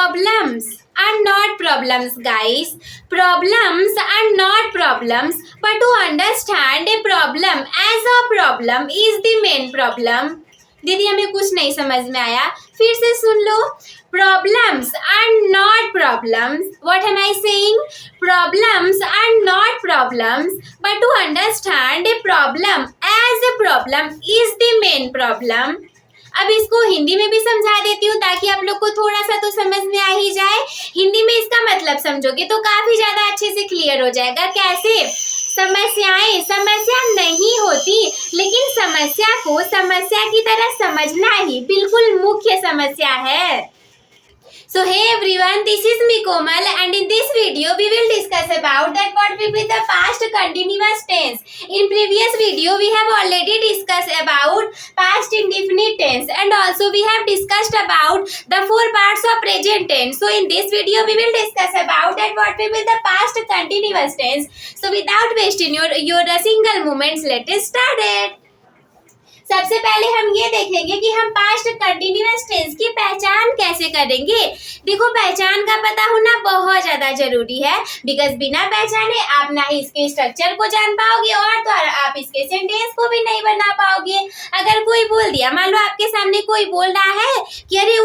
Problems are not problems, guys. Problems are not problems, but to understand a problem as a problem is the main problem. दीदी हमें कुछ नहीं समझ में आया, फिर से सुन लो. Problems are not problems. What am I saying? Problems are not problems, but to understand a problem as a problem is the main problem. अब इसको हिंदी में भी समझा देती हूँ ताकि आप लोग को थोड़ा सा तो समझ में आ ही जाए. हिंदी में इसका मतलब समझोगे तो काफी ज्यादा अच्छे से क्लियर हो जाएगा. कैसे? समस्याएं समस्या नहीं होती, लेकिन समस्या को समस्या की तरह समझना ही बिल्कुल मुख्य समस्या है. So hey everyone, this is me Komal, and in this video we will discuss about that what will be the past continuous tense. In previous video we have already discussed about past indefinite tense, and also we have discussed about the four parts of present tense. So in this video we will discuss about that what will be the past continuous tense. So without wasting your single moments, let us start it. सबसे पहले हम ये देखेंगे कि हम past continuous tense की पहचान कैसे करेंगे. देखो, पहचान का पता होना बहुत ज्यादा जरूरी है, बिकॉज बिना पहचाने आप ना ही इसके स्ट्रक्चर को जान पाओगे और तो आप इसके सेंटेंस को भी नहीं बना पाओगे. अगर कोई बोल दिया, मान लो आपके सामने कोई बोल रहा है कि अरे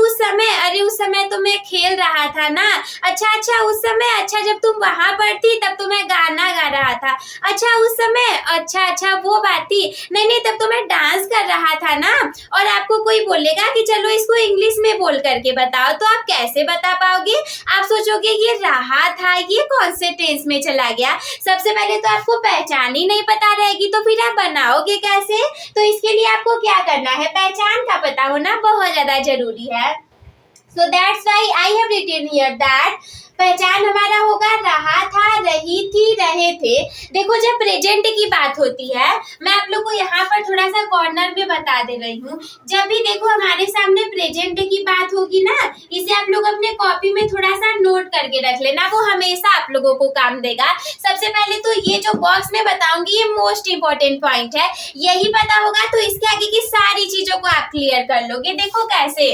उस समय तो मैं खेल रहा था ना. अच्छा उस समय, अच्छा जब तुम वहां पर थी तब तो मैं गाना गा रहा था. अच्छा उस समय, अच्छा वो बात थी. नहीं तब तो मैं डांस कर रहा था ना. और आपको कोई बोलेगा कि चलो इसको इंग्लिश में बोल करके बताओ, तो आप कैसे बता पाओगे? आप सोचोगे ये रहा था, ये कौन से टेंस में चला गया. सबसे पहले तो आपको पहचान ही नहीं पता रहेगी, तो फिर आप बनाओगे कैसे? तो इसके लिए आपको क्या करना है, पहचान का पता होना बहुत ज्यादा जरूरी है. So that's why I have written here that पहचान हमारा होगा रहा था, रही थी, रहे थे. देखो, जब प्रेजेंट की बात होती है, मैं आप लोग को यहाँ पर थोड़ा सा कॉर्नर में बता दे रही हूँ. जब भी देखो हमारे सामने प्रेजेंट की बात होगी ना, इसे आप लोग अपने कॉपी में थोड़ा सा नोट करके रख लेना, वो हमेशा आप लोगों को काम देगा. सबसे पहले तो ये जो बॉक्स में बताऊंगी ये मोस्ट इंपॉर्टेंट पॉइंट है. यही पता होगा तो इसके आगे की सारी चीजों को आप क्लियर कर लोगे. देखो कैसे,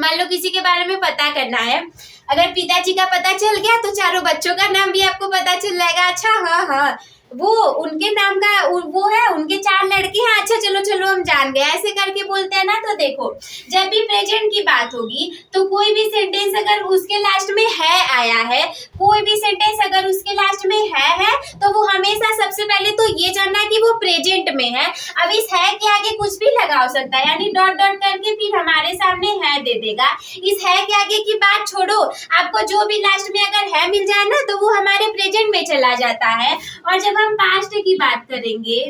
मान लो किसी के बारे में पता करना है. अगर पिताजी का पता चल गया तो चारों बच्चों का नाम भी आपको पता चल जाएगा. अच्छा हाँ वो उनके नाम का वो है, उनके 4 लड़के हैं. अच्छा चलो हम जान गए, ऐसे करके बोलते हैं ना. तो देखो, जब भी प्रेजेंट की बात होगी तो कोई भी सेंटेंस अगर उसके लास्ट में है आया है, कोई भी सेंटेंस अगर उसके लास्ट में है तो वो हमेशा सबसे पहले तो ये जानना कि वो प्रेजेंट में है. अब इस है के आगे कुछ भी लगा हो सकता है, यानी डॉट करके फिर हमारे सामने है दे देगा. इस है के आगे की बात छोड़ो, आपको जो भी लास्ट में अगर है मिल जाए ना तो वो हमारे प्रेजेंट में चला जाता है. और जब हम पास्ट की बात करेंगे,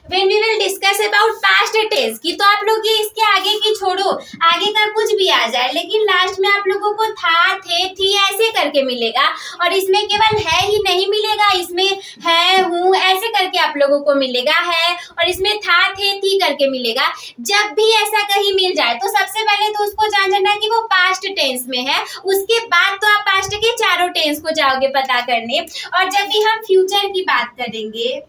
when we will discuss about past tense की, तो आप लोग ये इसके आगे की छोड़ो, आगे का कुछ भी आ जाए, लेकिन लास्ट में आप लोगों को था, थे, थी ऐसे करके मिलेगा. और इसमें केवल है ही नहीं मिलेगा, इसमें है, हूँ ऐसे करके आप लोगों को मिलेगा है, और इसमें था, थे, थी करके मिलेगा. जब भी ऐसा कहीं मिल जाए तो सबसे पहले तो उसको जान जाना कि वो पास्ट टेंस में है. उसके बाद तो आप पास्ट के चारों टेंस को जाओगे पता करने. और जब भी हम फ्यूचर की बात करेंगे,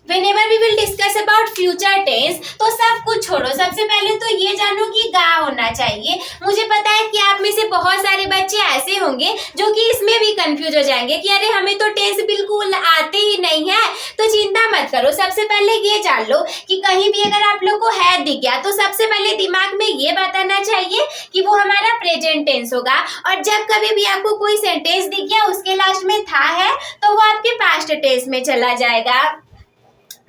Whenever we will discuss about future tense, तो सब कुछ छोड़ो, सबसे पहले तो ये जानो कि गा होना चाहिए. मुझे पता है कि आप में से बहुत सारे बच्चे ऐसे होंगे जो कि इसमें भी कंफ्यूज हो जाएंगे कि अरे हमें तो टेंस बिल्कुल आते ही नहीं है. तो चिंता मत करो, सबसे पहले ये जान लो कि कहीं भी अगर आप लोग को है दिख गया तो सबसे पहले दिमाग में ये बात आना चाहिए कि वो हमारा प्रेजेंट टेंस होगा. और जब कभी भी आपको कोई सेंटेंस दिख गया उसके लास्ट में था है तो वो आपके पास्ट टेंस में चला जाएगा.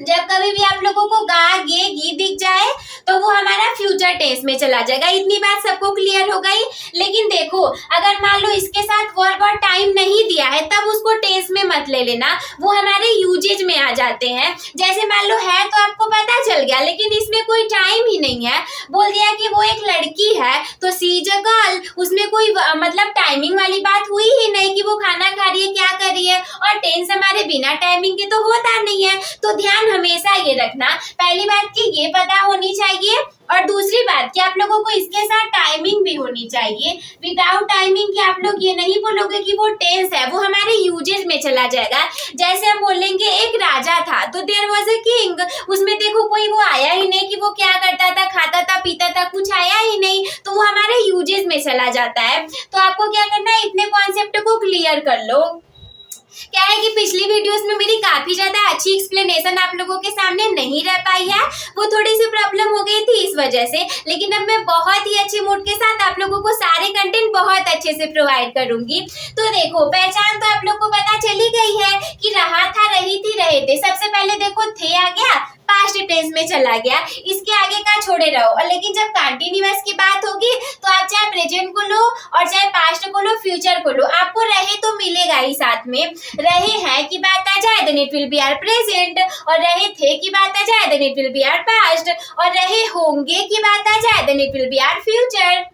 जब कभी भी आप लोगों को गा, गे, गी दिख जाए तो वो हमारा फ्यूचर टेंस में चला जाएगा. इतनी बात सबको क्लियर हो गई. लेकिन देखो, अगर मान लो इसके साथ वर्ब और टाइम नहीं दिया है तब उसको टेंस में मत ले लेना, वो हमारे यूजेज में आ जाते हैं. जैसे मान लो है तो आपको पता चल गया, लेकिन इसमें कोई टाइम ही नहीं है. बोल दिया कि वो एक लड़की है तो सी इज अ गर्ल, उसमें कोई मतलब टाइमिंग वाली बात हुई ही नहीं कि वो खाना खा रही है, क्या कर रही है. और टेंस हमारे बिना टाइमिंग के तो होता नहीं है. तो ध्यान हमेशा ये रखना, पहली बात कि ये पता होनी चाहिए, और दूसरी बात कि आप लोगों को इसके साथ टाइमिंग भी होनी चाहिए. विदाउट टाइमिंग कि आप लोग ये नहीं बोलोगे कि वो टेंस है, वो हमारे यूजेज में चला जाएगा. जैसे हम बोलेंगे एक राजा था तो देयर वाज अ किंग, उसमें देखो कोई वो आया ही नहीं कि वो क्या करता था, खाता था, पीता था, कुछ आया ही नहीं. तो वो हमारे यूजेस में चला जाता है। तो आपको क्या करना है, इतने कॉन्सेप्ट को क्लियर कर लो। क्या है कि पिछली वीडियोस में मेरी काफी ज्यादा अच्छी एक्सप्लेनेशन आप लोगों के सामने नहीं रह पाई है, वो थोड़ी सी प्रॉब्लम हो गई थी इस वजह से, लेकिन अब मैं बहुत ही अच्छे मूड के साथ आप लोगों को सारे कंटेंट बहुत अच्छे से प्रोवाइड करूंगी। तो देखो, पहचान तो आप लोग को पता चली गई है कि रहा था, रही थी, रहे थे। सबसे पहले देखो थे आ गया, पास्ट टेंस में चला गया, इसके आगे का छोड़े रहो। और लेकिन जब कंटिन्यूअस की बात होगी तो आप चाहे प्रेजेंट को लो और चाहे पास्ट को लो, फ्यूचर को लो, आपको रहे तो मिलेगा ही साथ में। रहे हैं की बात आ जाए then it will be our present, और रहे थे की बात आ जाए then it will be our past, और रहे होंगे की बात आ जाए then it will be our future.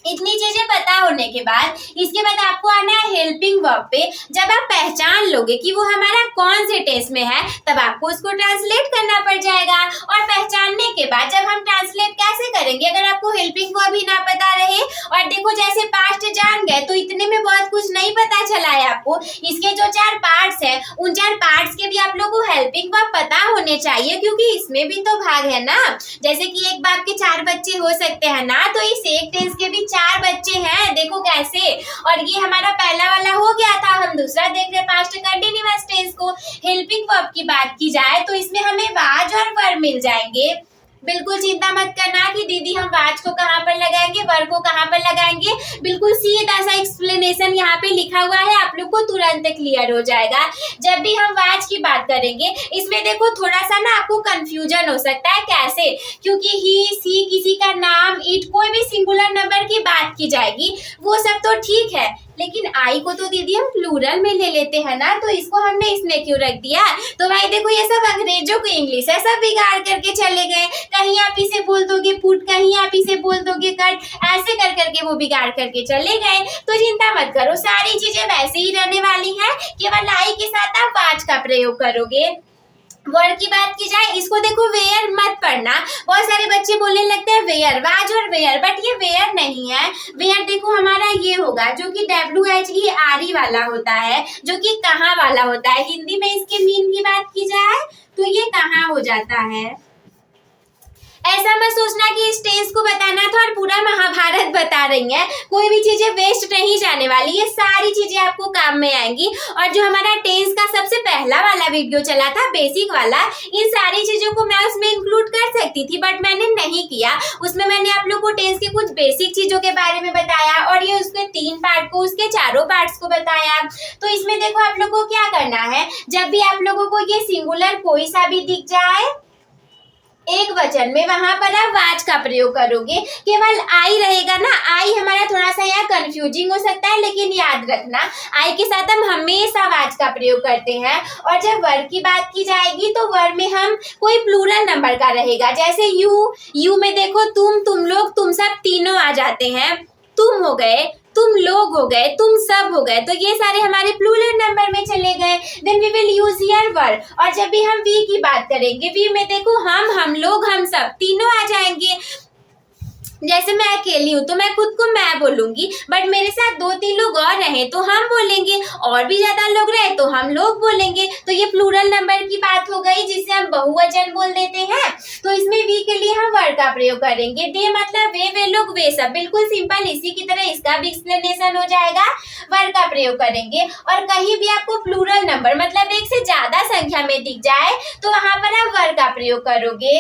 इतनी चीजें पता होने के बाद इसके बाद आपको आना है हेल्पिंग वर्ब पे। जब आप पहचान लोगे कि वो हमारा कौन से टेंस में है, तब आपको उसको ट्रांसलेट करना पड़ जाएगा। और पहचानने के बाद जब हम ट्रांसलेट कैसे करेंगे अगर आपको हेल्पिंग वर्ब ही ना पता रहे। और देखो, जैसे पास्ट जान गए तो इतने में बहुत कुछ नहीं पता चला है आपको। इसके जो 4 पार्ट्स हैं, उन 4 पार्ट्स के भी आप लोगों को हेल्पिंग वर्ब पता होने चाहिए, क्योंकि इसमें भी तो भाग है ना। जैसे कि एक बाप के 4 बच्चे हो सकते हैं ना, तो इस एक टेंस के भी 4 बच्चे हैं, देखो कैसे। और ये हमारा पहला वाला हो गया था, हम दूसरा देख रहे पास्ट कंटिन्यूअस टेंस को। हेल्पिंग वर्ब की बात की जाए तो इसमें हमें वाज और वर मिल जाएंगे। बिल्कुल चिंता मत करना कि दीदी हम वाज को कहाँ पर लगाएंगे, वर को कहाँ पर लगाएंगे। बिल्कुल सीधा सा एक्सप्लेनेशन यहाँ पे लिखा हुआ है, आप लोग को तुरंत क्लियर हो जाएगा। जब भी हम वाज की बात करेंगे, इसमें देखो थोड़ा सा ना आपको कंफ्यूजन हो सकता है। कैसे? क्योंकि ही, सी, किसी का नाम, इट, कोई भी सिंगुलर नंबर की बात की जाएगी, वो सब तो ठीक है, लेकिन आई को तो दीदी हम प्लूरल में ले लेते हैं ना, तो इसको हमने इसमें क्यों रख दिया? तो भाई देखो, ये सब अंग्रेजों की इंग्लिश है, सब बिगाड़ करके चले गए। कहीं आप इसे बोल दोगे पुट, कहीं आप इसे बोल दोगे कट, ऐसे कर करके वो बिगाड़ करके चले गए। तो चिंता मत करो, सारी चीजें वैसे ही रहने वाली हैं, केवल आई के साथ आप वाज का प्रयोग करोगे। वर्ड की बात की जाए, इसको देखो वेयर मत पढ़ना। बहुत सारे बच्चे बोलने लगते हैं वेयर, वाज और वेयर, बट ये वेयर नहीं है। वेयर देखो हमारा ये होगा जो कि WHERE वाला होता है, जो कि कहाँ वाला होता है। हिंदी में इसके मीन की बात की जाए तो ये कहाँ हो जाता है। ऐसा मत सोचना कि इस टेंस को बताना था और पूरा महाभारत बता रही हैं। कोई भी चीजें वेस्ट नहीं जाने वाली, ये सारी चीजें आपको काम में आएंगी। और जो हमारा टेंस का सबसे पहला वाला वीडियो चला था, बेसिक वाला, इन सारी चीजों को मैं उसमें इंक्लूड कर सकती थी, बट मैंने नहीं किया। उसमें मैंने आप लोग को टेंस के कुछ बेसिक चीजों के बारे में बताया और ये उसके 3 पार्ट को, उसके चारों पार्ट्स को बताया। तो इसमें देखो आप लोगों को क्या करना है, जब भी आप लोगों को ये सिंगुलर कोई सा भी दिख जाए एक वचन में, वहां पर आप वाज का प्रयोग करोगे। केवल आई रहेगा ना, आई हमारा थोड़ा सा यहाँ कंफ्यूजिंग हो सकता है, लेकिन याद रखना आई के साथ हम हमेशा वाज का प्रयोग करते हैं। और जब वर की बात की जाएगी तो वर में हम कोई प्लूरल नंबर का रहेगा। जैसे यू में देखो तुम लोग, तुम सब तीनों आ जाते हैं। तुम हो गए, तुम लोग हो गए, तुम सब हो गए, तो ये सारे हमारे प्लूरल नंबर में चले गए। Then we will use here were. और जब भी हम वी की बात करेंगे, वी में देखो हम लोग, हम सब तीनों आ जाएंगे। जैसे मैं अकेली हूँ तो मैं खुद को मैं बोलूंगी, बट मेरे साथ 2-3 लोग और रहे तो हम बोलेंगे, और भी ज्यादा लोग रहे तो हम लोग बोलेंगे। तो ये प्लूरल नंबर की बात हो गई जिसे हम बहुवचन बोल देते हैं। तो इसमें वी के लिए हम वर का प्रयोग करेंगे। दे मतलब वे लोग, वे सब, बिल्कुल सिंपल। इसी की तरह इसका भी एक्सप्लेनेशन हो जाएगा। वर का प्रयोग करेंगे। और कहीं भी आपको प्लूरल नंबर मतलब एक से ज्यादा संख्या में दिख जाए तो वहां पर आप वर का प्रयोग करोगे।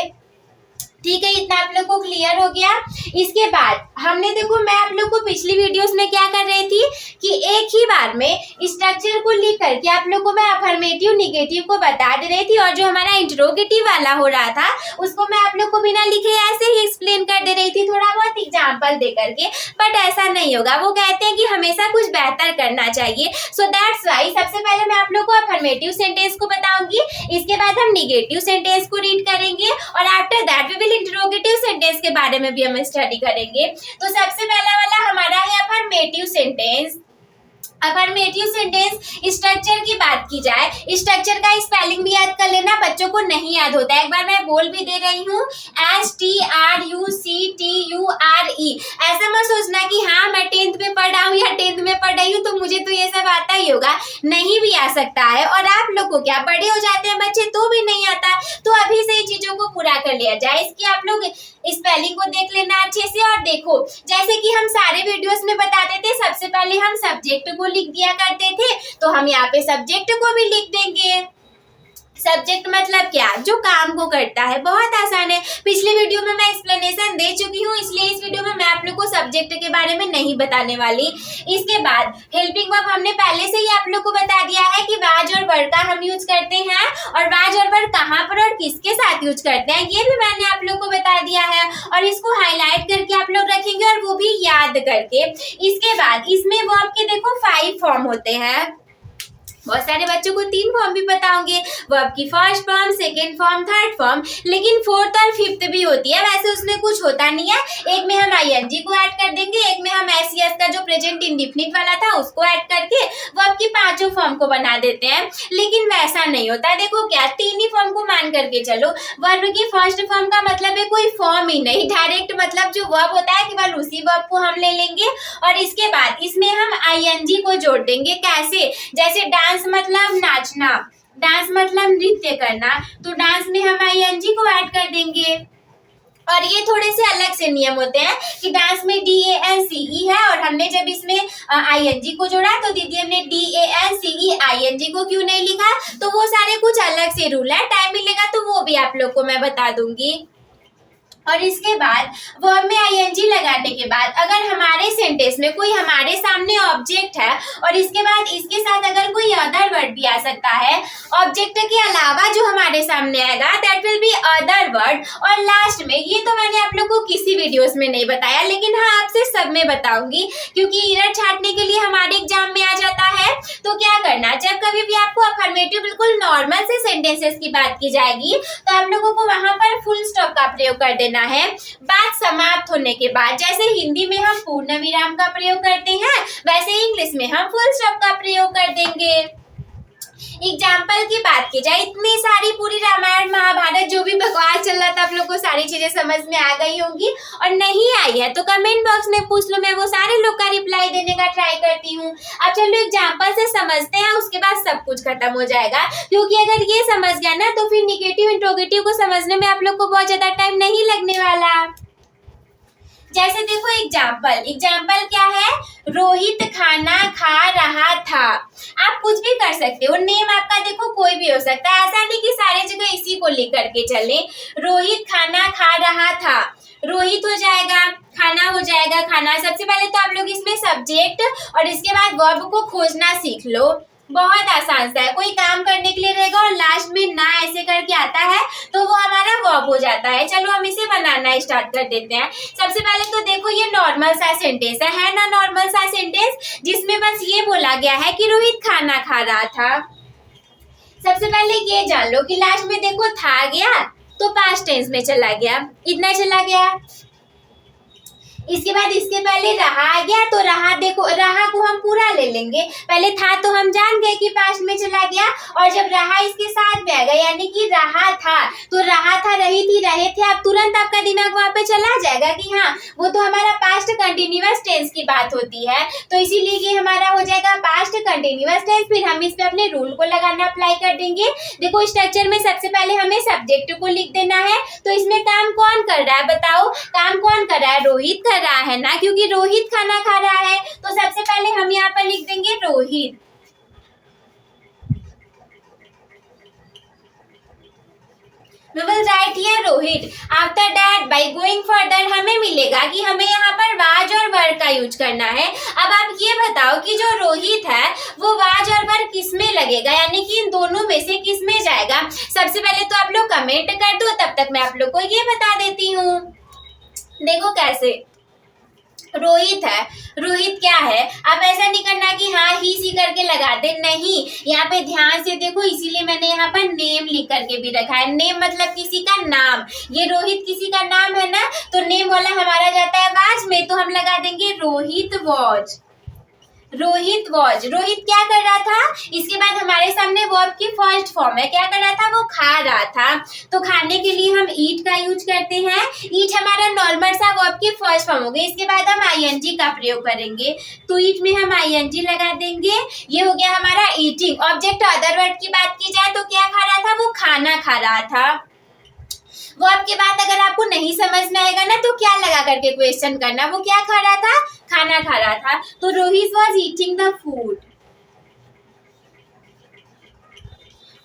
ठीक है, इतना आप लोग को क्लियर हो गया। इसके बाद हमने देखो, मैं आप लोग को पिछली वीडियोस में क्या कर रही थी कि एक ही बार में स्ट्रक्चर को लिख करके आप लोग को मैं अफर्मेटिव निगेटिव को बता दे रही थी, और जो हमारा इंटरोगेटिव वाला हो रहा था उसको मैं आप लोग को बिना लिखे ऐसे ही एक्सप्लेन कर दे रही थी, थोड़ा बहुत एग्जाम्पल दे करके। बट ऐसा नहीं होगा, वो कहते हैं कि हमेशा कुछ बेहतर करना चाहिए। सो दैट्स वाई सबसे पहले मैं आप लोग को अफर्मेटिव सेंटेंस को बताऊंगी, इसके बाद हम निगेटिव सेंटेंस को रीड करेंगे, और after that we will interrogative sentence के बारे में भी हम स्टडी करेंगे। तो सबसे पहला वाला हमारा है affirmative sentence. Affirmative sentence structure की बात की जाए, स्ट्रक्चर का स्पेलिंग भी याद कर लेना, बच्चों को नहीं याद होता है। एक बार मैं बोल भी दे रही हूँ, STRUCTURE। ऐसा मत सोचना कि हाँ मैं 10th में पढ़ रहा हूँ या 10th में पढ़ रही हूँ तो मुझे तो ये सब आता ही होगा, नहीं भी आ सकता है। और आप लोग को क्या, बड़े हो जाते हैं बच्चे तो भी नहीं आता, तो अभी से ही चीजों को पूरा कर लिया जाए। इसकी आप लोग स्पेलिंग को देख लेना अच्छे से। और देखो जैसे कि हम सारे वीडियोस में बताते थे, सबसे पहले हम सब्जेक्ट को लिख दिया करते थे, तो हम यहाँ पे सब्जेक्ट को भी लिख देंगे। सब्जेक्ट मतलब क्या, जो काम को करता है, बहुत आसान है। पिछले वीडियो में मैं एक्सप्लेनेशन दे चुकी हूँ, इसलिए इस वीडियो में मैं आप लोग को सब्जेक्ट के बारे में नहीं बताने वाली। इसके बाद हेल्पिंग वर्ब हमने पहले से ही आप लोग को बता दिया है कि वाज और वर का हम यूज करते हैं, और वाज और वर कहाँ पर और किसके साथ यूज करते हैं ये भी मैंने आप लोग को बता दिया है, और इसको हाईलाइट करके आप लोग रखेंगे और वो भी याद करके। इसके बाद इसमें वर्ब के देखो 5 फॉर्म होते हैं। बहुत सारे बच्चों को 3 फॉर्म भी पता होंगे, वर्ब की first form, second form, third form, लेकिन फोर्थ और फिफ्थ भी होती है। वैसे उसमें कुछ होता नहीं है, एक में हम आईएनजी को ऐड कर देंगे, एक में हम एसईएस का जो प्रेजेंट इंडेफिनिट वाला था उसको ऐड करके वर्ब की 5 फॉर्म को बना देते हैं। लेकिन वैसा नहीं होता, देखो क्या 3 ही फॉर्म को मान करके चलो। वर्ब की फर्स्ट फॉर्म का मतलब है कोई फॉर्म ही नहीं, डायरेक्ट मतलब जो वर्ब होता है केवल उसी वर्ब को हम ले लेंगे, और इसके बाद इसमें हम आईएनजी को जोड़ देंगे। कैसे, जैसे डांस मतलब नाचना, डांस मतलब नृत्य करना, तो डांस में हम आईएनजी को ऐड कर देंगे। और ये थोड़े से अलग से नियम होते हैं कि डांस में DANCE है, और हमने जब इसमें आईएनजी को जोड़ा तो दीदी हमने DANCE आईएनजी को क्यों नहीं लिखा, तो वो सारे कुछ अलग से रूल है, टाइम मिलेगा तो वो भी आप लोग को मैं बता दूंगी। और इसके बाद वर्ब में आईएनजी लगाने के बाद अगर हमारे सेंटेंस में कोई हमारे सामने ऑब्जेक्ट है और इसके बाद इसके साथ अगर कोई अदर वर्ड भी आ सकता है, ऑब्जेक्ट के अलावा जो हमारे सामने आएगा that will be other word. और लास्ट में, ये तो मैंने आप लोग को किसी वीडियोस में नहीं बताया, लेकिन हाँ आपसे सब में बताऊंगी क्योंकि एरर छांटने के लिए हमारे एग्जाम में आ जाता है। तो क्या करना, जब कभी भी आपको अफर्मेटिव बिल्कुल नॉर्मल से सेंटेंसेस की बात की जाएगी तो आप लोगों को वहां पर फुल स्टॉप का प्रयोग कर देना है बात समाप्त होने के बाद। जैसे हिंदी में हम पूर्ण विराम का प्रयोग करते हैं, वैसे इंग्लिश में हम फुल स्टॉप का प्रयोग कर देंगे। एग्जाम्पल की बात की जाए, इतनी सारी पूरी रामायण महाभारत जो भी बकवास चल रहा था आप लोग को सारी चीजें समझ में आ गई होंगी, और नहीं आई है तो कमेंट बॉक्स में पूछ लो, मैं वो सारे लोग का रिप्लाई देने का ट्राई करती हूँ। अब चलो एग्जाम्पल से समझते हैं, उसके बाद सब कुछ खत्म हो जाएगा, क्योंकि अगर ये समझ गया ना तो फिर निगेटिव इंट्रोगेटिव को समझने में आप लोग को बहुत ज्यादा टाइम नहीं लगने वाला। जैसे देखो एग्जाम्पल क्या है, रोहित खाना खा रहा था। आप कुछ भी कर सकते हो, नेम आपका देखो कोई भी हो सकता है, ऐसा नहीं कि सारी जगह इसी को लिख करके चले। रोहित खाना खा रहा था, रोहित हो जाएगा, खाना हो जाएगा, खाना। सबसे पहले तो आप लोग इसमें सब्जेक्ट और इसके बाद वर्ब को खोजना सीख लो, बहुत आसान सा है। कोई काम करने के लिए रहेगा और लास्ट में ना ऐसे करके आता है तो वो हमारा वर्ब हो जाता है। चलो हम इसे बनाना स्टार्ट कर देते हैं। सबसे पहले तो देखो ये नॉर्मल सा सेंटेंस है ना, नॉर्मल सा सेंटेंस जिसमें बस ये बोला गया है कि रोहित खाना खा रहा था। सबसे पहले ये जान लो कि लास्ट में देखो था गया तो पास्ट टेंस में चला गया, इतना चला गया। इसके बाद इसके पहले रहा आ गया तो रहा, देखो रहा को हम पूरा ले लेंगे, पहले था तो हम जान गए कि पास्ट में चला गया, और जब रहा इसके साथ में आ गया यानी कि रहा था, तो रहा था, रही थी, रहे थे, अब तुरंत आपका दिमाग वहां पे चला जाएगा कि हाँ वो तो हमारा पास्ट कंटिन्यूअस टेंस की बात होती है, तो इसीलिए ये हमारा हो जाएगा पास्ट कंटिन्यूअस टेंस। फिर हम इस पे अपने रूल को लगाना अप्लाई कर देंगे। देखो स्ट्रक्चर में सबसे पहले हमें सब्जेक्ट को लिख देना है, तो इसमें काम कौन कर रहा है बताओ, काम कौन कर रहा है, रोहित कर रहा है ना, क्योंकि रोहित खाना खा रहा है, तो सबसे पहले हम यहाँ पर लिख देंगे Rohit. We will write here Rohit. After that, by going further, हमें मिलेगा कि हमें यहाँ पर वाज और वर का यूज करना है। अब आप ये बताओ कि जो रोहित है वो वाज और वर किस में लगेगा, यानी कि इन दोनों में से किस में जाएगा। सबसे पहले तो आप लोग कमेंट कर दो, तब तक मैं आप लोग को ये बता देती हूँ। देखो कैसे रोहित है, रोहित क्या है, आप ऐसा नहीं करना कि हाँ ही सी करके लगा दे, नहीं, यहाँ पे ध्यान से देखो, इसीलिए मैंने यहाँ पर नेम लिख करके भी रखा है। नेम मतलब किसी का नाम, ये रोहित किसी का नाम है ना, तो नेम वाला हमारा जाता है वाज में, तो हम लगा देंगे रोहित वॉज। रोहित वॉज, रोहित क्या कर रहा था, इसके बाद हमारे सामने वर्ब की फर्स्ट फॉर्म है, क्या कर रहा था, वो खा रहा था, तो खाने के लिए हम ईट का यूज करते हैं। ईट हमारा नॉर्मल सा वर्ब की फर्स्ट फॉर्म हो गई। इसके बाद हम आईएनजी का प्रयोग करेंगे। टू ईट में हम आईएनजी लगा देंगे। ये हो गया हमारा ईटिंग। ऑब्जेक्ट अदर वर्ड की बात की जाए तो क्या खा रहा था, वो खाना खा रहा था। वो आपके बात अगर आपको नहीं समझ में आएगा ना तो क्या लगा करके क्वेश्चन करना, वो क्या खा रहा था, खाना खा रहा था। तो Rohit was eating the food.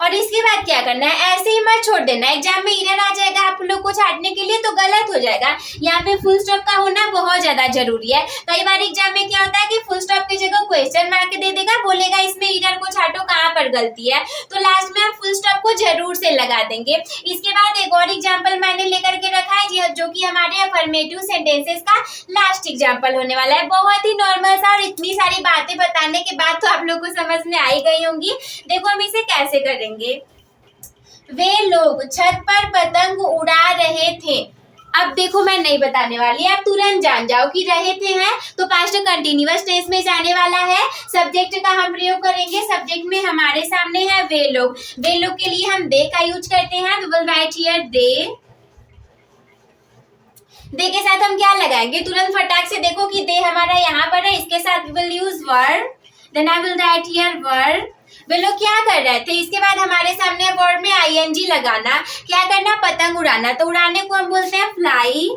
और इसके बाद क्या करना है, ऐसे ही मत छोड़ देना। एग्जाम में एरर आ जाएगा आप लोग को छाटने के लिए तो गलत हो जाएगा। यहाँ पे फुल स्टॉप का होना बहुत ज्यादा जरूरी है। कई बार एग्जाम में क्या होता है कि फुल स्टॉप की जगह क्वेश्चन मार्क दे देगा, बोलेगा इसमें एरर को छाटो, कहाँ पर गलती है। तो लास्ट में हम फुल स्टॉप को जरूर से लगा देंगे। इसके बाद एक और एग्जाम्पल मैंने लेकर के रखा है जो कि हमारे अफर्मेटिव सेंटेंसेस का लास्ट एग्जाम्पल होने वाला है। बहुत ही नॉर्मल सा, और इतनी सारी बातें बताने के बाद तो आप लोग को समझ में आई गई होंगी। देखो हम इसे कैसे करेंगे। वे लोग छत पर पतंग उड़ा रहे थे। अब देखो मैं नहीं बताने वाली, आप तुरंत जान जाओ कि रहे थे हैं तो पास्ट कंटिन्यूअस टेंस में जाने वाला है। सब्जेक्ट का हम प्रयोग करेंगे। सब्जेक्ट में हमारे सामने है वे लोग। वे लोग के लिए हम दे का यूज करते हैं। We will write here they. They के साथ हम क्या लगाएंगे, तुरंत फटाक से देखो कि दे हमारा यहाँ पर है, इसके साथ we will use were. Then I will write here were. वे लोग क्या कर रहे थे, इसके बाद हमारे सामने वर्ड में आईएनजी लगाना। क्या करना, पतंग उड़ाना। तो उड़ाने को हम बोलते हैं फ्लाई,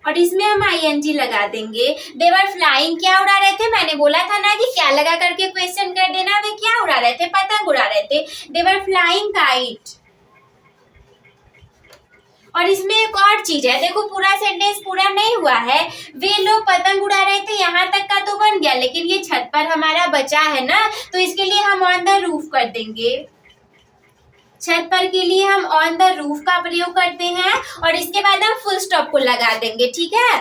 और इसमें हम आईएनजी लगा देंगे। दे वर फ्लाइंग। क्या उड़ा रहे थे, मैंने बोला था ना कि क्या लगा करके क्वेश्चन कर देना। वे क्या उड़ा रहे थे, पतंग उड़ा रहे थे। दे वर फ्लाइंग काइट। और इसमें एक और चीज है, देखो पूरा सेंटेंस पूरा नहीं हुआ है। वे लोग पतंग उड़ा रहे थे, यहाँ तक का तो बन गया, लेकिन ये छत पर हमारा बचा है ना, तो इसके लिए हम ऑन द रूफ कर देंगे। छत पर के लिए हम ऑन द रूफ का प्रयोग करते हैं, और इसके बाद हम फुल स्टॉप को लगा देंगे। ठीक है।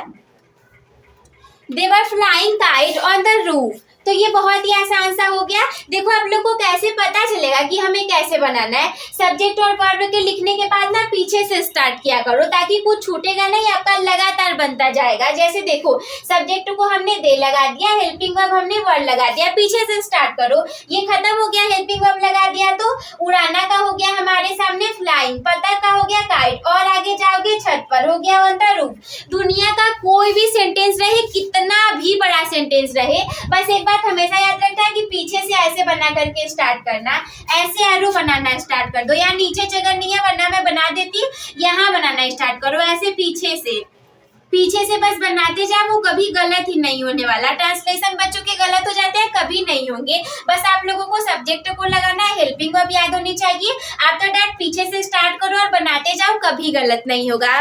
They were flying kite on the roof. तो ये बहुत ही आसान सा हो गया। देखो आप लोग को कैसे पता चलेगा कि हमें कैसे बनाना है। सब्जेक्ट और वर्ब के लिखने के बाद ना पीछे से स्टार्ट किया करो, ताकि कुछ छूटेगा नहीं, आपका लगातार बनता जाएगा। जैसे देखो सब्जेक्ट को हमने दे लगा दिया, हेल्पिंग वर्ब हमने वर्ड लगा दिया, पीछे से स्टार्ट करो। ये खत्म हो गया, हेल्पिंग वर्ब लगा दिया तो उड़ाना का हो गया हमारे सामने फ्लाइंग, पतंग का हो गया काइट, और आगे जाओगे छत पर हो गया ऑन द रूफ। दुनिया का कोई भी सेंटेंस रहे, कितना भी बड़ा सेंटेंस रहे, बस एक बात हमेशा याद रखना है कि पीछे से ऐसे बना करके स्टार्ट करना। ऐसे एरो बनाना स्टार्ट कर दो, या नीचे जगह नहीं है वरना मैं बना देती, यहाँ बनाना स्टार्ट करो। ऐसे पीछे से बस बनाते जाओ, वो कभी गलत ही नहीं होने वाला। ट्रांसलेशन बच्चों के गलत हो जाते हैं, कभी नहीं होंगे। बस आप लोगों को सब्जेक्ट को लगाना है, हेल्पिंग वर्ब याद होनी चाहिए। आफ्टर दैट पीछे से स्टार्ट करो और बनाते जाओ, कभी गलत नहीं होगा।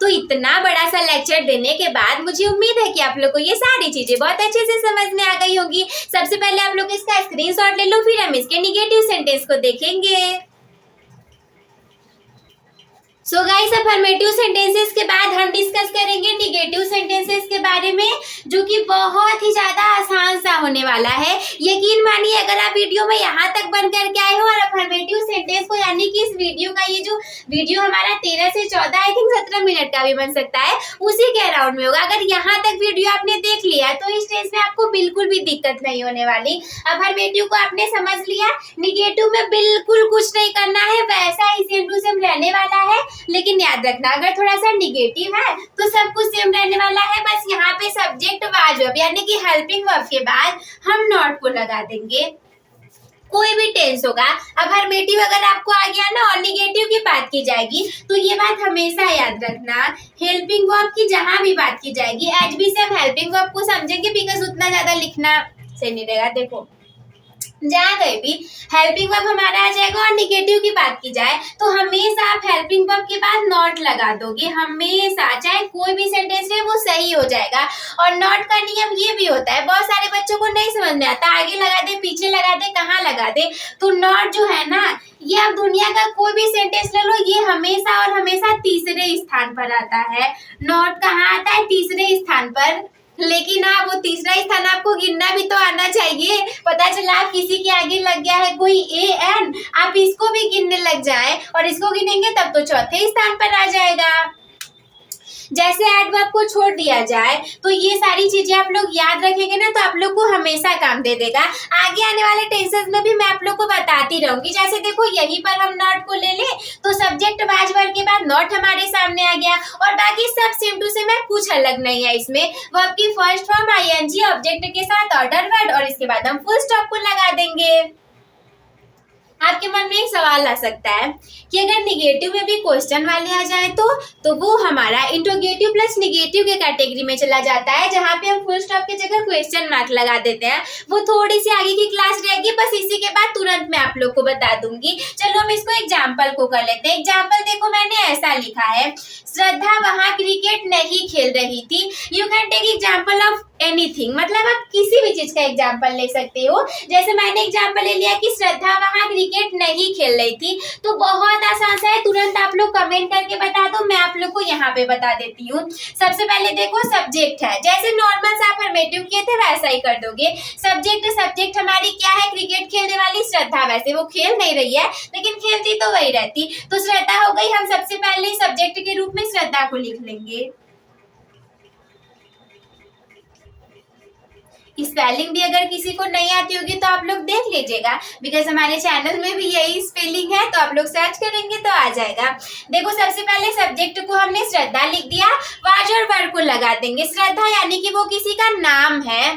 तो इतना बड़ा सा लेक्चर देने के बाद मुझे उम्मीद है कि आप लोग को ये सारी चीजें बहुत अच्छे से समझ में आ गई होगी। सबसे पहले आप लोग इसका स्क्रीनशॉट ले लो, फिर हम इसके निगेटिव सेंटेंस को देखेंगे। सो गाइस, अफर्मेटिव सेंटेंसेस के बाद हम डिस्कस करेंगे निगेटिव सेंटेंसेस के बारे में, जो कि बहुत ही ज्यादा आसान सा होने वाला है। यकीन मानिए अगर आप वीडियो में यहाँ तक बन करके आए हो और अफर्मेटिव सेंटेंस को, यानी कि इस वीडियो का ये जो वीडियो हमारा 13 से 14 आई थिंक 17 मिनट का भी बन सकता है, उसी के अराउंड में होगा। अगर यहाँ तक वीडियो आपने देख लिया तो इस स्टेज में आपको बिल्कुल भी दिक्कत नहीं होने वाली। अफर्मेटिव को आपने समझ लिया, निगेटिव में बिल्कुल कुछ नहीं करना है, वैसा ही सेम टू सेम रहने वाला है। लेकिन याद रखना अगर थोड़ा सा निगेटिव है तो सब कुछ सेम रहने वाला है। बस यहाँ पे सब्जेक्ट वाजब यानी कि हेल्पिंग वर्ब के बाद हम नॉट को लगा देंगे। कोई भी टेंस होगा, अफर्मेटिव अगर आपको आ गया ना और निगेटिव की बात की जाएगी तो ये बात हमेशा याद रखना, हेल्पिंग वर्ब की जहां भी बात की जाएगी एज भी से हम हेल्पिंग वर्ब को समझेंगे, बिकॉज उतना ज्यादा लिखना सही नहीं रहेगा। देखो जहाँ कहीं भी हेल्पिंग वर्ब हमारा आ जाएगा और निगेटिव की बात की जाए तो हमेशा आप हेल्पिंग वर्ब के बाद नॉट लगा दोगे, हमेशा, चाहे कोई भी सेंटेंस है वो सही हो जाएगा। और नॉट का नियम ये भी होता है, बहुत सारे बच्चों को नहीं समझ में आता, आगे लगा दे, पीछे लगा दे, कहाँ लगा दे। तो नॉट जो है ना, ये आप दुनिया का कोई भी सेंटेंस ले लो, ये हमेशा और हमेशा तीसरे स्थान पर आता है। नॉट कहाँ आता है? तीसरे स्थान पर। लेकिन हाँ, वो तीसरा स्थान आपको गिनना भी तो आना चाहिए। पता चला आप किसी के आगे लग गया है कोई AN, आप इसको भी गिनने लग जाए और इसको गिनेंगे तब तो चौथे स्थान पर आ जाएगा। जैसे एडवर्ब को छोड़ दिया जाए तो ये सारी चीजें आप लोग याद रखेंगे ना, तो आप लोग को हमेशा काम दे देगा। आगे आने वाले टेंसेस में भी मैं आप लोग को बताती रहूंगी। जैसे देखो यहीं पर हम नॉट को ले ले तो सब्जेक्ट वाज वर्ब के बाद नॉट हमारे सामने आ गया, और बाकी सब सेम टू सेम है, कुछ अलग नहीं है इसमें। वर्ब की फर्स्ट फॉर्म आईएनजी ऑब्जेक्ट के साथ ऑर्डर वर्ड, और इसके बाद हम फुल स्टॉप को लगा देंगे। आपके मन में एक सवाल आ सकता है कि अगर निगेटिव में भी क्वेश्चन वाले आ जाए तो वो हमारा इंट्रोगेटिव प्लस निगेटिव के कैटेगरी में चला जाता है, जहाँ पे हम फुल स्टॉप की जगह क्वेश्चन मार्क लगा देते हैं। वो थोड़ी सी आगे की क्लास रहेगी, बस इसी के बाद तुरंत मैं आप लोग को बता दूंगी। चलो हम इसको एग्जाम्पल को कर लेते हैं। एग्जाम्पल देखो मैंने ऐसा लिखा है, श्रद्धा वहाँ क्रिकेट नहीं खेल रही थी। You can take example of anything, मतलब आप किसी भी चीज का एग्जाम्पल ले सकते हो। जैसे मैंने एग्जाम्पल ले लिया कि श्रद्धा वहाँ क्रिकेट नहीं खेल रही थी, तो बहुत आसान सा है, तुरंत आप लोग कमेंट करके बता दो, मैं आप लोग को यहाँ पे बता देती हूँ। सबसे पहले देखो सब्जेक्ट है, जैसे नॉर्मल से आप अफर्मेटिव किए थे वैसा ही कर दोगे। सब्जेक्ट हमारी क्या है, क्रिकेट खेलने वाली श्रद्धा। वैसे वो खेल नहीं रही है, लेकिन खेलती तो वही रहती, तो श्रद्धा हो गई। हम सबसे पहले सब्जेक्ट के रूप में श्रद्धा को लिख लेंगे। स्पेलिंग भी अगर किसी को नहीं आती होगी तो आप लोग देख लीजिएगा, बिकॉज हमारे चैनल में भी यही स्पेलिंग है, तो आप लोग सर्च करेंगे तो आ जाएगा। देखो सबसे पहले सब्जेक्ट को हमने श्रद्धा लिख दिया, वाज और वर्ब को लगा देंगे। श्रद्धा यानी कि वो किसी का नाम है,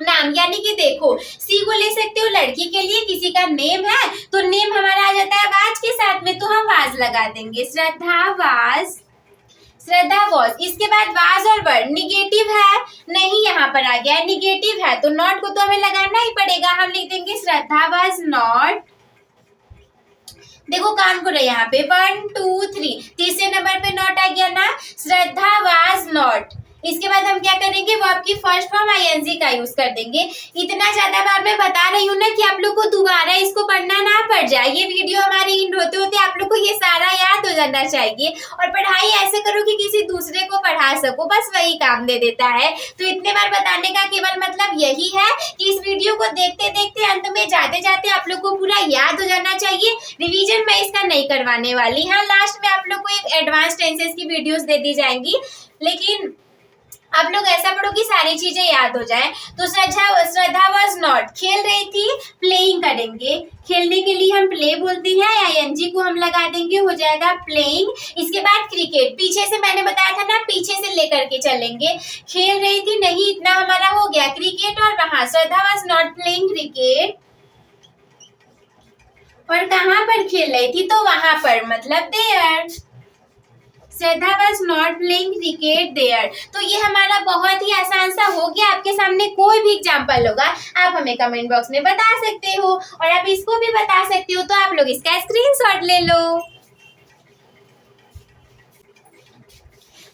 नाम यानी कि देखो सी को ले सकते हो लड़की के लिए, किसी का नेम है तो नेम हमारा आ जाता है वाज के साथ में, तो हम वाज लगा देंगे। श्रद्धा वाज, श्रद्धा वॉज। इसके बाद वाज और वर्ड निगेटिव है नहीं, यहाँ पर आ गया निगेटिव है, तो नॉट को तो हमें लगाना ही पड़ेगा। हम लिख देंगे श्रद्धा वाज नॉट। देखो काम करो यहाँ पे 1 2 3, तीसरे नंबर पे नॉट आ गया ना, श्रद्धा वाज नॉट। इसके बाद हम क्या करेंगे, वर्ब की फर्स्ट फॉर्म आईएनजी का यूज कर देंगे। इतना ज्यादा बार मैं बता रही हूँ ना कि आप लोग को दोबारा इसको पढ़ना ना पड़ जाए। ये वीडियो हमारी एंड होते होते आप लोग को ये सारा याद हो जाना चाहिए, और पढ़ाई ऐसे करो कि किसी दूसरे को पढ़ा सको, बस वही काम दे देता है। तो इतने बार बताने का केवल मतलब यही है कि इस वीडियो को देखते देखते अंत में जाते जाते आप लोग को पूरा याद हो जाना चाहिए। रिवीजन मैं इसका नहीं करवाने वाली, हाँ लास्ट में आप लोग को एक एडवांस टेंसेस की वीडियोस दे दी जाएंगी, लेकिन आप लोग ऐसा पढ़ो कि सारी चीजें याद हो जाए। तो श्रद्धा वाज नॉट, खेल रही थी, प्लेइंग करेंगे। खेलने के लिए हम प्ले बोलते हैं, आईएनजी को हम लगा देंगे, हो जाएगा प्लेइंग। इसके बाद क्रिकेट, पीछे से मैंने बताया था ना, पीछे से लेकर के चलेंगे। खेल रही थी नहीं, इतना हमारा हो गया क्रिकेट, और वहां श्रद्धा वाज नॉट प्लेइंग क्रिकेट, और कहाँ पर खेल रही थी, तो वहां पर मतलब there. Shraddha was not playing cricket there. तो ये हमारा बहुत ही आसान सा हो गया। आपके सामने कोई भी एग्जाम्पल होगा आप हमें कमेंट बॉक्स में बता सकते हो, और आप इसको भी बता सकते हो, तो आप लोग इसका स्क्रीनशॉट ले लो।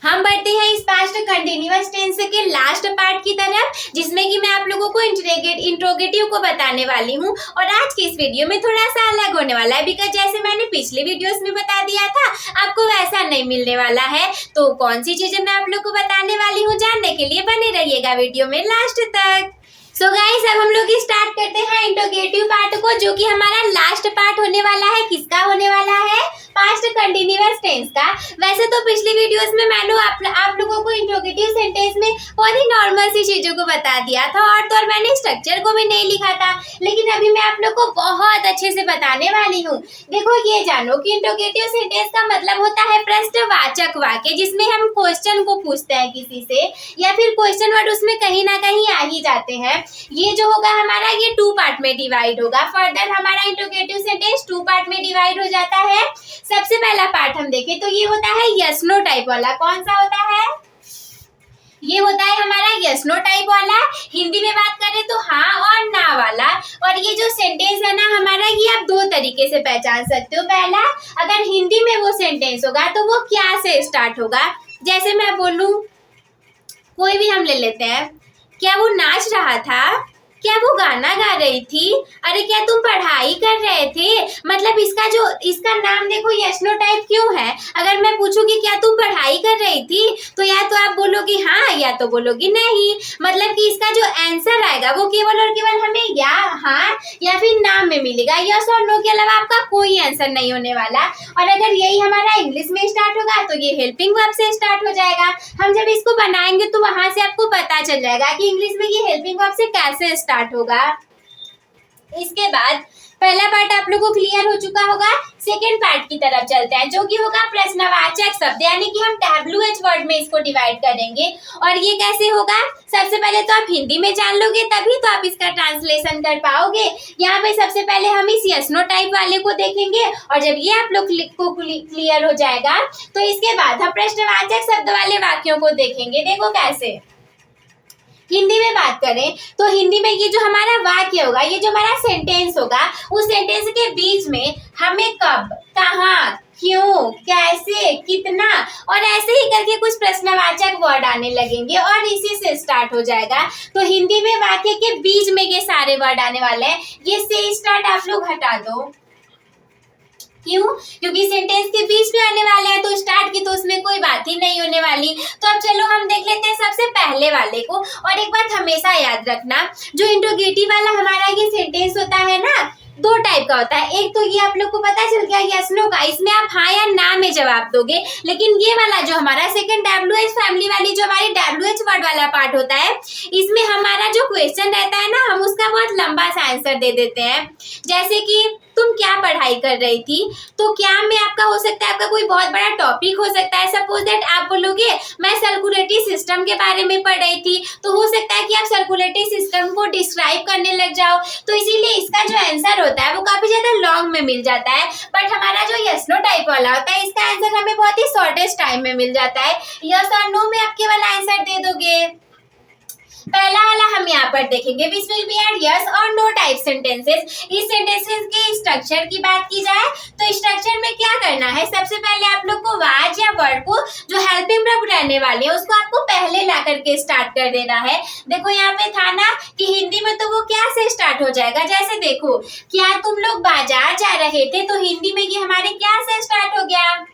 हम बढ़ते हैं इस पास्ट कंटिन्यूअस टेंस के लास्ट पार्ट की तरफ, जिसमें कि मैं आप लोगों को इंट्रोगेटिव को बताने वाली हूँ। और आज की इस वीडियो में थोड़ा सा अलग होने वाला है, बिकॉज जैसे मैंने पिछली वीडियोस में बता दिया था आपको वैसा नहीं मिलने वाला है। तो कौन सी चीजें मैं आप लोग को बताने वाली हूँ, जानने के लिए बने रहिएगा वीडियो में लास्ट तक। सो गाइस अब हम लोग स्टार्ट करते हैं इंट्रोगेटिव पार्ट को, जो कि हमारा लास्ट पार्ट होने वाला है। किसका होने वाला है, पास्ट कंटिन्यूअस टेंस का। वैसे तो पिछली वीडियोस में मैंने आप लोगों को इंट्रोगेटिव सेंटेंस में बहुत ही नॉर्मल सी चीजों को बता दिया था, और तो और मैंने स्ट्रक्चर को भी नहीं लिखा था, लेकिन अभी मैं आप लोग को बहुत अच्छे से बताने वाली हूँ। देखो ये जानो कि इंट्रोगेटिव सेंटेंस का मतलब होता है प्रश्नवाचक वाक्य, जिसमें हम क्वेश्चन को पूछते हैं किसी से, या फिर क्वेश्चन वर्ड उसमें कहीं ना कहीं आ ही जाते हैं। ये जो होगा हमारा, ये 2 पार्ट में डिवाइड होगा। फर्दर हमारा इंट्रोगेटिव सेंटेंस 2 पार्ट में डिवाइड हो जाता है। सबसे पहला पार्ट हम देखें तो ये होता है यस नो टाइप वाला। कौन सा होता है, ये होता है हमारा यस नो टाइप वाला। हिंदी में बात करें तो हाँ और ना वाला। और ये जो सेंटेंस है ना हमारा, ये आप 2 तरीके से पहचान सकते हो। पहला, अगर हिंदी में वो सेंटेंस होगा तो वो क्या से स्टार्ट होगा। जैसे मैं बोलूं, कोई भी हम ले लेते हैं, क्या वो नाच रहा था, क्या वो गाना गा रही थी, अरे क्या तुम पढ़ाई कर रहे थे। मतलब इसका नाम देखो यस नो टाइप क्यों है। अगर मैं पूछूं कि क्या तुम पढ़ाई कर रहे रही थी, तो या तो आप बोलोगी हाँ या तो बोलोगी नहीं। मतलब कि इसका जो आंसर आएगा वो केवल और केवल हमें या हाँ या फिर ना में मिलेगा। यस और नो के अलावा आपका कोई आंसर नहीं होने वाला। और अगर यही हमारा इंग्लिश में स्टार्ट होगा तो ये हेल्पिंग वर्ब से स्टार्ट हो जाएगा। हम जब इसको बनाएंगे तो वहां से आपको पता चल जाएगा कि इंग्लिश में ये हेल्पिंग वर्ब से कैसे स्टार्ट होगा। इसके बाद पहला पार्ट आप लोगों को क्लियर हो चुका होगा। सेकेंड पार्ट की तरफ चलते हैं, जो कि होगा प्रश्नवाचक शब्द, यानी कि हम WH वर्ड में इसको डिवाइड करेंगे। और ये कैसे होगा, सबसे पहले तो आप हिंदी में जान लोगे तभी तो आप इसका ट्रांसलेशन कर पाओगे। यहाँ पे सबसे पहले हम इस यस नो टाइप वाले को देखेंगे, और जब ये आप लोग को क्लियर हो जाएगा तो इसके बाद हम प्रश्नवाचक शब्द वाले वाक्यों को देखेंगे। देखो कैसे। हिंदी में बात करें तो हिंदी में ये जो हमारा वाक्य होगा, ये जो हमारा सेंटेंस होगा, उस सेंटेंस के बीच में हमें कब, कहाँ, क्यों, कैसे, कितना और ऐसे ही करके कुछ प्रश्नवाचक वर्ड आने लगेंगे और इसी से स्टार्ट हो जाएगा। तो हिंदी में वाक्य के बीच में ये सारे वर्ड आने वाले हैं। ये से स्टार्ट आप लोग हटा दो। क्यों? क्योंकि सेंटेंस के बीच में आने वाले हैं तो स्टार्ट की तो उसमें कोई बात ही नहीं होने वाली। तो अब चलो हम देख लेते हैं सबसे पहले वाले को। और एक बात हमेशा याद रखना, जो इंट्रोगेटिव वाला हमारा ये सेंटेंस होता है ना, दो टाइप का होता है। एक तो ये आप लोग को पता चल गया यस नो का, इसमें आप हाँ या ना में जवाब दोगे। लेकिन ये वाला जो हमारा सेकंड WH फैमिली वाली जो हमारी WH वर्ड वाला पार्ट होता है, इसमें हमारा जो क्वेश्चन रहता है ना, हम उसका बहुत लंबा सा आंसर दे देते हैं। जैसे कि तुम क्या पढ़ाई कर रही थी, तो क्या में आपका हो सकता है, आपका कोई बहुत बड़ा टॉपिक हो सकता है। सपोज दैट आप बोलोगे मैं सर्कुलेटरी सिस्टम के बारे में पढ़ रही थी, तो हो सकता है कि आप सर्कुलेटरी सिस्टम को डिस्क्राइब करने लग जाओ। तो इसीलिए इसका जो आंसर होता है वो काफी ज्यादा लॉन्ग में मिल जाता है। बट हमारा जो यस नो टाइप वाला होता है, इसका आंसर हमें बहुत ही शॉर्टेस्ट टाइम में मिल जाता है। यस और नो में आप केवल आंसर दे दोगे। पहला वाला हम यहाँ पर देखेंगे, which will be at yes और नो टाइप सेंटेंसेस। इस सेंटेंसेस के स्ट्रक्चर की बात की जाए तो स्ट्रक्चर में क्या करना है, सबसे पहले आप लोग को वाज या वर्ड को जो हेल्पिंग वर्ब रहने वाले हैं उसको आपको पहले ला करके स्टार्ट कर देना है। देखो यहाँ पे था ना कि हिंदी में तो वो क्या से स्टार्ट हो जाएगा। जैसे देखो, क्या तुम लोग बाजार जा रहे थे, तो हिंदी में ये हमारे क्या से स्टार्ट हो गया,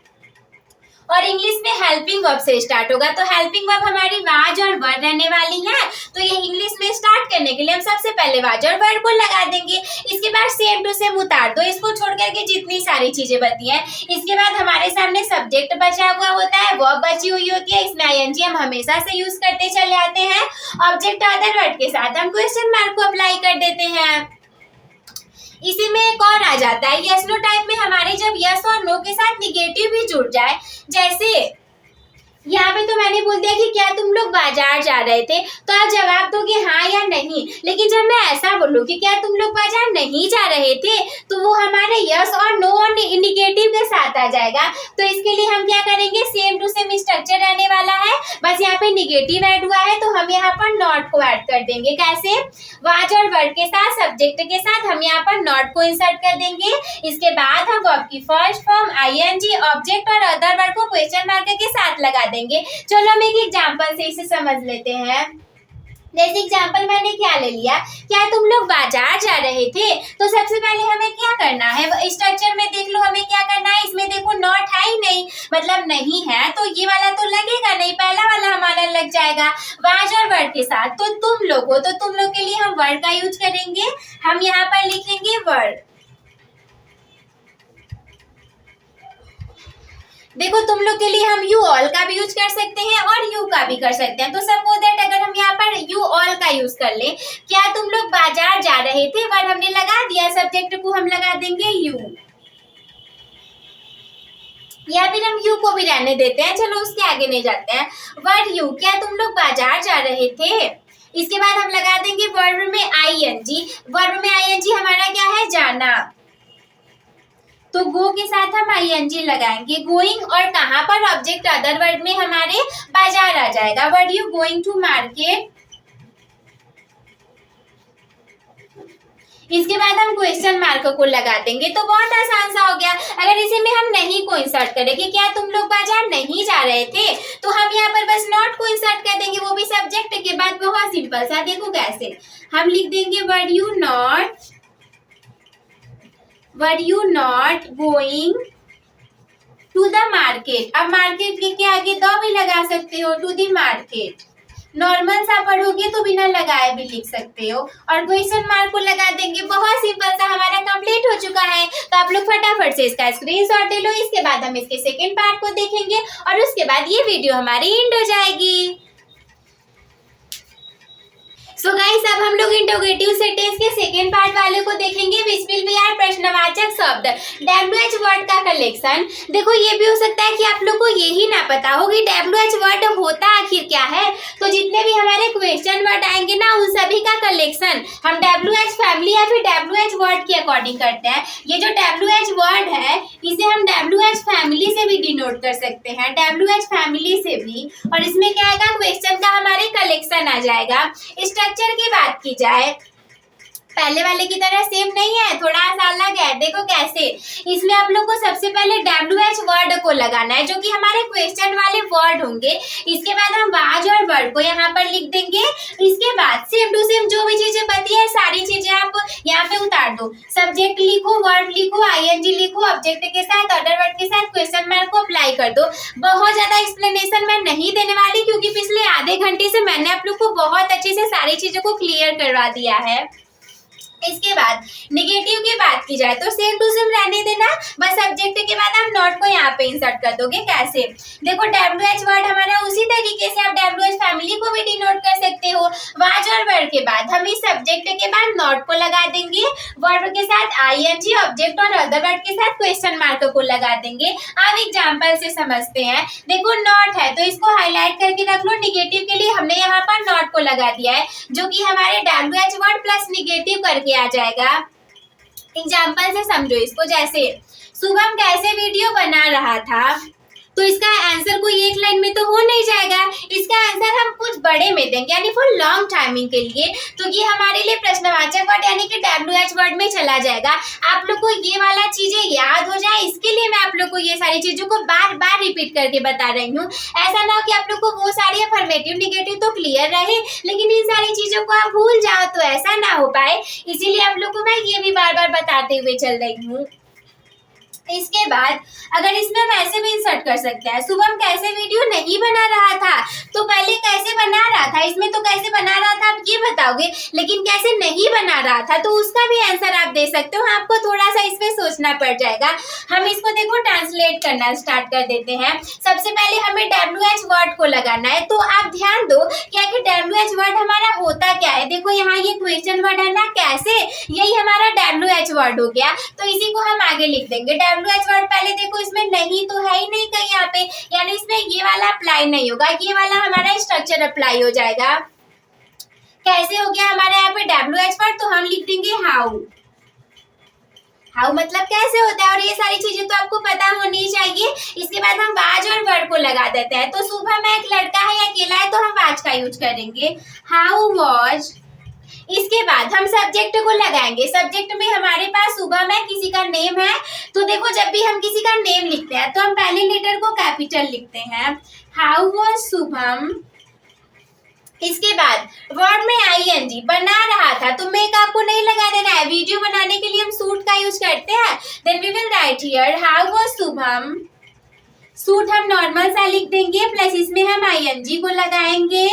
और इंग्लिश में हेल्पिंग वर्ब से स्टार्ट होगा। तो हेल्पिंग वर्ब हमारी वाज और वर्ड रहने वाली है। तो ये इंग्लिश में स्टार्ट करने के लिए हम सबसे पहले वाज और वर्ड को लगा देंगे। इसके बाद सेम टू सेम उतार दो, इसको छोड़ करके जितनी सारी चीजें बची हैं। इसके बाद हमारे सामने सब्जेक्ट बचा हुआ होता है, वर्ब बची हुई होती है, इसमें ING हम हमेशा से यूज करते चले आते हैं। ऑब्जेक्ट अदर वर्ड के साथ हम क्वेश्चन मार्क को अप्लाई कर देते हैं। इसी में एक और आ जाता है, यस नो टाइप में हमारे जब यस और नो के साथ निगेटिव भी जुड़ जाए। जैसे यहाँ पे तो मैंने बोल दिया कि क्या तुम लोग बाजार जा रहे थे, तो आप जवाब दोगे हाँ या नहीं। लेकिन जब मैं ऐसा बोलूँ कि क्या तुम लोग बाजार नहीं जा रहे थे, तो वो हमारे यस और नो और निगेटिव के साथ आ जाएगा। तो इसके लिए हम क्या करेंगे, सेम टू सेम स्ट्रक्चर रहने वाला है, बस यहाँ पे निगेटिव ऐड हुआ है तो हम यहाँ पर नॉट को ऐड कर देंगे। कैसे, वाज और वर्ड के साथ सब्जेक्ट के साथ हम यहाँ पर नॉट को इंसर्ट कर देंगे। इसके बाद हम वर्ब की फर्स्ट फॉर्म ING, ऑब्जेक्ट और अदर वर्ड को क्वेश्चन मार्क के साथ लगा देंगे। चलो हम एक एग्जांपल से इसे समझ लेते हैं। जैसे एग्जांपल मैंने क्या ले लिया, क्या तुम लोग बाजार जा रहे थे, तो सबसे पहले हमें क्या करना है, स्ट्रक्चर में देख लो हमें क्या करना है। इसमें देखो नॉट है ही नहीं, मतलब नहीं है, तो ये वाला तो लगेगा नहीं, पहला वाला हमारा लग जाएगा वाज और वर्ड के साथ। तो तुम लोग हो, तो तुम लोग के लिए हम वर्ड का यूज करेंगे। हम यहाँ पर लिखेंगे वर्ड। देखो तुम लोग के लिए हम यू ऑल का भी यूज कर सकते हैं और यू का भी कर सकते हैं। तो सपोज दैट अगर हम यहाँ पर यू ऑल का यूज कर ले, क्या तुम लोग बाजार जा रहे थे, वर्ड हमने लगा दिया, सब्जेक्ट को हम लगा देंगे यू, या फिर हम यू को भी रहने देते हैं, चलो उसके आगे नहीं जाते हैं। वर्ड यू, क्या तुम लोग बाजार जा रहे थे, इसके बाद हम लगा देंगे वर्ब में ING। वर्ब में ING हमारा क्या है, जाना, तो गो के साथ हम ING लगाएंगे, गोइंग, और कहाँ पर, ऑब्जेक्ट अदर वर्ड में हमारे बाजार आ जाएगा। Word you going to market. इसके बाद हम क्वेश्चन मार्क को लगा देंगे। तो बहुत आसान सा हो गया। अगर इसी में हम नहीं को इंसर्ट करेंगे, क्या तुम लोग बाजार नहीं जा रहे थे, तो हम यहाँ पर बस नॉट को इंसर्ट कर देंगे, वो भी सब्जेक्ट के बाद। बहुत सिंपल सा, देखो कैसे हम लिख देंगे, word you not, were you not going to the market। अब मार्केट के आगे द भी लगा सकते हो टू द मार्केट। नॉर्मल सा पढ़ोगे तो बिना लगाए भी लिख सकते हो और क्वेश्चन मार्क को लगा देंगे। बहुत सिंपल सा हमारा कंप्लीट हो चुका है। तो आप लोग फटाफट से इसका स्क्रीनशॉट ले लो। इसके बाद हम इसके सेकंड पार्ट को देखेंगे और उसके बाद ये वीडियो हमारी एंड हो जाएगी। सो गाइस, अब हम लोग इंटरोगेटिव सेंटेंस के सेकेंड पार्ट वाले को देखेंगे विच विल बी आर प्रश्नवाचक शब्द WH वर्ड का कलेक्शन। देखो, ये भी हो सकता है कि आप लोग को यही ना पता हो कि WH वर्ड होता आखिर क्या है। तो जितने भी हमारे क्वेश्चन वर्ड आएंगे ना, उन सभी का कलेक्शन हम WH फैमिली या फिर WH वर्ड के अकॉर्डिंग करते हैं। ये जो WH वर्ड है, इसे हम WH फैमिली से भी डिनोट कर सकते हैं, WH फैमिली से भी। और इसमें क्या आएगा, क्वेश्चन का हमारे कलेक्शन आ जाएगा। स्ट्रक्चर की बात की जाए, पहले वाले की तरह सेम नहीं है, थोड़ा सा अलग है। देखो कैसे, इसमें आप लोग को सबसे पहले WH वर्ड को लगाना है जो कि हमारे क्वेश्चन वाले वर्ड होंगे। इसके बाद हम वाज और वर्ड को यहाँ पर लिख देंगे। इसके बाद सेम टू सेम जो भी चीजें बती है सारी चीजें आप यहाँ पे उतार दो। सब्जेक्ट लिखो, वर्ड लिखो, ING लिखो, ऑब्जेक्ट के साथ, अदर वर्ड के साथ क्वेश्चन मार्क को अप्लाई कर दो। बहुत ज्यादा एक्सप्लेनेशन मैं नहीं देने वाली क्योंकि पिछले आधे घंटे से मैंने आप लोग को बहुत अच्छे से सारी चीजों को क्लियर करवा दिया है। इसके बाद निगेटिव की बात की जाए तो सेम टू सेम रहने देना, बस सब्जेक्ट के बाद आप नॉट को यहाँ पे इंसर्ट कर दोगे। कैसे, देखो WH वर्ड हमारा उसी तरीके से आप WH फैमिली को भी डिनोट कर सकते हो। वाज और वर्ड के बाद हम इस सब्जेक्ट के बाद नॉट को लगा देंगे, वर्ड के साथ ING, ऑब्जेक्ट और अदर वर्ड के साथ क्वेश्चन मार्क को लगा देंगे। अब एग्जाम्पल से समझते हैं। देखो, नॉट है तो इसको हाईलाइट करके रख लो। निगेटिव के लिए हमने यहाँ पर नॉट को लगा दिया है जो कि हमारे WH वर्ड प्लस निगेटिव करके आ जाएगा। एग्जाम्पल से समझो इसको। जैसे शुभम कैसे वीडियो बना रहा था, तो इसका आंसर कोई एक लाइन में तो हो नहीं जाएगा। इसका आंसर हम कुछ बड़े में देंगे यानी फॉर लॉन्ग टाइमिंग के लिए। तो ये हमारे लिए प्रश्नवाचक वर्ड यानी कि WH वर्ड में चला जाएगा। आप लोग को ये वाला चीजें याद हो जाए, इसके लिए मैं आप लोग को ये सारी चीजों को बार बार रिपीट करके बता रही हूँ। ऐसा ना हो कि आप लोग को वो सारी अफर्मेटिव निगेटिव तो क्लियर रहे लेकिन इन सारी चीजों को आप भूल जाओ, तो ऐसा ना हो पाए। इसीलिए आप लोग को मैं ये भी बार बार बताते हुए चल रही हूँ। इसके बाद अगर इसमें हम ऐसे भी इंसर्ट कर सकते हैं, शुभम कैसे वीडियो नहीं बना रहा था, तो पहले कैसे बना रहा था, इसमें तो कैसे बना रहा था आप ये बताओगे, लेकिन कैसे नहीं बना रहा था तो उसका भी आंसर आप दे सकते हो। आपको थोड़ा सा इसमें सोचना पड़ जाएगा। हम इसको देखो ट्रांसलेट करना स्टार्ट कर देते हैं। सबसे पहले हमें WH वर्ड को लगाना है। तो आप ध्यान दो कि आखिर WH वर्ड हमारा होता क्या है। देखो यहाँ ये क्वेश्चन वर्ड है ना, कैसे, यही हमारा WH वर्ड हो गया। तो इसी को हम आगे लिख देंगे। WH वर्ड पहले देखो इसमें नहीं तो है ही नहीं कहीं यहाँ पे, यानी इसमें ये वाला अप्लाई नहीं होगा, ये वाला हमारा स्ट्रक्चर अप्लाई हो जाएगा। कैसे हो गया हमारे यहाँ पे WH वर्ड, तो हम लिख देंगे हाउ। हाउ मतलब कैसे होता है, और ये सारी चीजें तो आपको पता होनी चाहिए। इसके बाद हम वाज और वर्ड को लगा देते हैं। तो सुबह में एक लड़का है अकेला है तो हम वाज का यूज करेंगे, हाउ वाज। इसके बाद हम सब्जेक्ट को लगाएंगे। सब्जेक्ट में हमारे पास सुबह में किसी का नेम है। तो देखो जब भी हम किसी का नेम लिखते हैं तो हम पहले लेटर को कैपिटल लिखते हैं, हाउ वाज शुभम। इसके बाद वर्ड में ING, बना रहा था, तो मेक आपको नहीं लगा देना है। वीडियो बनाने के लिए हम सूट का यूज करते हैं। Then we will write here how was Shubham. सूट हम नॉर्मल सा लिख देंगे, प्लस इसमें हम ING को लगाएंगे।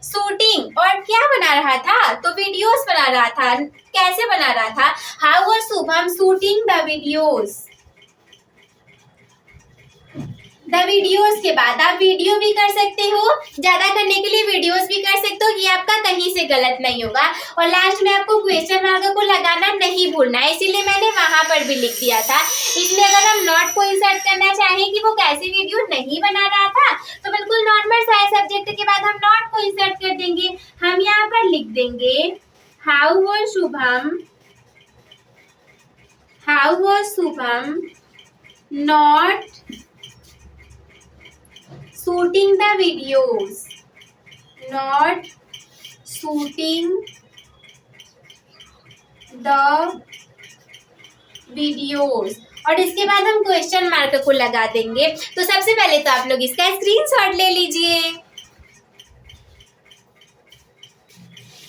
शूटिंग, और क्या बना रहा था, तो वीडियोस बना रहा था। कैसे बना रहा था, how was Shubham shooting the videos. The videos के बाद आप वीडियो भी कर सकते हो, ज्यादा करने के लिए वीडियोस भी कर सकते हो, ये आपका कहीं से गलत नहीं होगा। और लास्ट में आपको क्वेश्चन मार्क को लगाना नहीं भूलना है, इसीलिए मैंने वहां पर भी लिख दिया था। इसलिए अगर हम नॉट को इंसर्ट करना चाहें कि वो कैसे वीडियो नहीं बना रहा था, तो बिल्कुल नॉर्मल सा सब्जेक्ट के बाद हम नॉट को इंसर्ट कर देंगे। हम यहाँ पर लिख देंगे how was Shubham, how was Shubham not shooting the videos, not shooting the videos। और इसके बाद हम क्वेश्चन मार्क को लगा देंगे। तो सबसे पहले तो आप लोग इसका स्क्रीनशॉट ले लीजिए।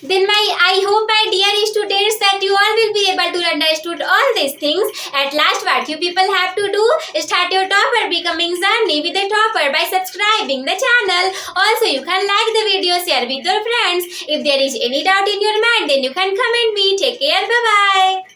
Then I hope my dear students that you all will will be able to understood all these things. At last, what you people have to do, start your topper becoming journey with a topper by subscribing the channel. Also, you can like the video, share with your friends. If there is any doubt in your mind, then you can comment me. Take care. Bye bye.